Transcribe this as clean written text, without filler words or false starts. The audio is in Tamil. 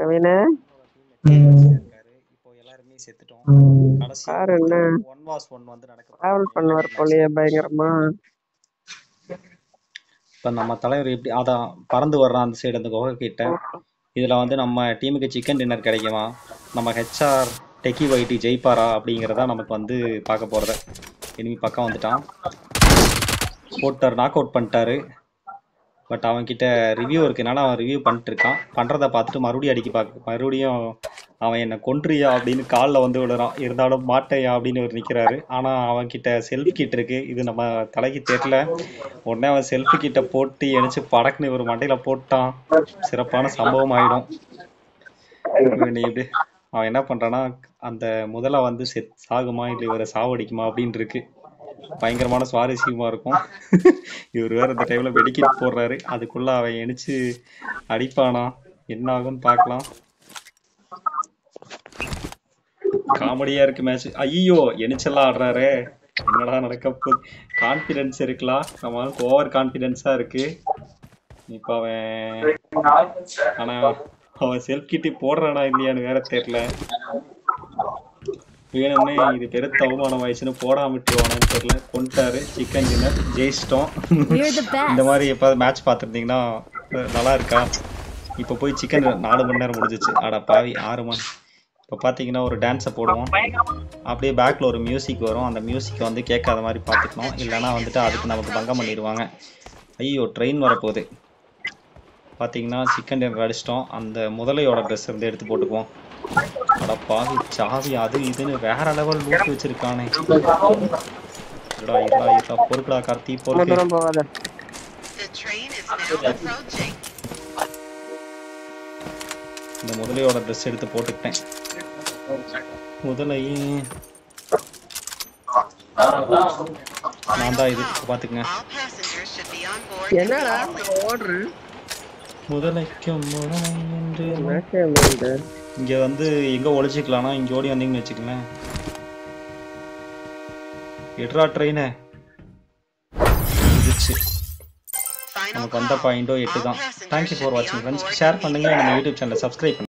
அவன இப்போ எல்லாருமே செத்துட்டோம். கடைசி பாரு என்ன 1v1 வந்து நடக்க டிராவல் பண்ணுவார் போலயே பயங்கரமா. இப்போ நம்ம தலைவர் எப்படி அதான் பறந்து வர்றான் அந்த சைடு அந்த குகை கிட்ட. இதில் வந்து நம்ம டீமுக்கு சிக்கன் டின்னர் கிடைக்குமா, நம்ம ஹெச்ஆர் டெக்கி ஒயிட்டி ஜெயிப்பாரா அப்படிங்கிறதா நமக்கு வந்து பார்க்க போகிறத. இனிமே பக்கம் வந்துட்டான், போட்டார், நாக் அவுட் பண்ணிட்டாரு. பட் அவன்கிட்ட ரிவ்யூ இருக்குனால அவன் ரிவ்யூ பண்ணிட்டு இருக்கான். பண்ணுறதை பார்த்துட்டு மறுபடியும் மறுபடியும் அவன் என்னை கொன்றியா அப்படின்னு காலில் வந்து விழுறான். இருந்தாலும் மாட்டையா அப்படின்னு ஒரு நிற்கிறாரு. ஆனால் அவன்கிட்ட செல்ஃப் கிட் இருக்கு. இது நம்ம தலைக்கு தெரியல. உடனே அவன் செல்ஃப் கிட்ட போட்டு எணிச்சு படக்குன்னு ஒரு மண்டையில் போட்டான். சிறப்பான சம்பவம் ஆயிடும். எப்படி அவன் என்ன பண்ணுறான்னா, அந்த முதல்ல வந்து சாகுமா இல்லை இவரை சாவடிக்குமா அப்படின்னு இருக்கு. பயங்கரமான சுவாரஸ்யமா இருக்கும். இவர் வேற இந்த டைம்ல வெடிக்கிட்டு போடுறாரு. அதுக்குள்ள அவன் எணிச்சு அடிப்பானா, என்ன ஆகும்னு பார்க்கலாம். காமெடியா இருக்கு மேட்ச். ஐயோ எணிச்செல்லாம் ஆடுறாரு. என்னடா நடக்க போகுது. கான்பிடன்ஸ் இருக்கலாம், நம்மளுக்கு ஓவர் கான்பிடன்ஸா இருக்கு. இப்ப ஆனா அவன் செல்ஃப் கிட்டி போடுறானா இல்லையான்னு வேற தெரியல. வேணும்னே இது பெருத்த அவமானம் ஆயிடுச்சுன்னு போடாம விட்டுருவானான்னு தெரியல. கொண்டாரு. சிக்கன் டின்னர் ஜெயிச்சிட்டோம். இந்த மாதிரி எப்பாவது மேட்ச் பார்த்துருந்தீங்கன்னா நல்லா இருக்கா. இப்போ போய் சிக்கன் 4 மணி நேரம் முடிஞ்சிச்சு. ஆடா பாவி 6 மணி. இப்போ பார்த்தீங்கன்னா ஒரு டான்ஸை போடுவோம். அப்படியே பேக்கில் ஒரு மியூசிக் வரும். அந்த மியூசிக்கை வந்து கேட்காத மாதிரி பார்த்துக்கணும். இல்லைனா வந்துட்டு அதுக்கு நமக்கு பங்கம் பண்ணிடுவாங்க. ஐயோ ட்ரெயின் வரப்போகுது. பார்த்தீங்கன்னா சிக்கன் டின்னர் அடிச்சிட்டோம். அந்த முதலையோட ட்ரெஸ் வந்து எடுத்து போட்டுக்குவோம். அட பாவி சாவி அது இதுன்னு வேற லெவல் லூட் வச்சிருக்கானே. இருடா பொறுக்குடா கார்த்தி பொறுக்கு. இந்த முதலையோட ட்ரெஸ் எடுத்து போட்டுக்கிட்டேன். முதலை நான் தான் இது பாத்துக்கங்க. என்னடா ஓடுற முதலைக்கும் இங்க வந்து எங்க ஒளிச்சுக்கலாம்னா இங்க ஓடி வந்தீங்கன்னு வச்சுக்கங்களேன். எட்ரா ட்ரெயினை இருந்துச்சு. நமக்கு வந்த பாயிண்டோ 8 தான். தேங்க்யூ ஃபார் வாட்சிங் ஃப்ரெண்ட்ஸ். ஷேர் பண்ணுங்க, நம்ம யூடியூப் சேனலை சப்ஸ்கிரைப் பண்ணுங்க.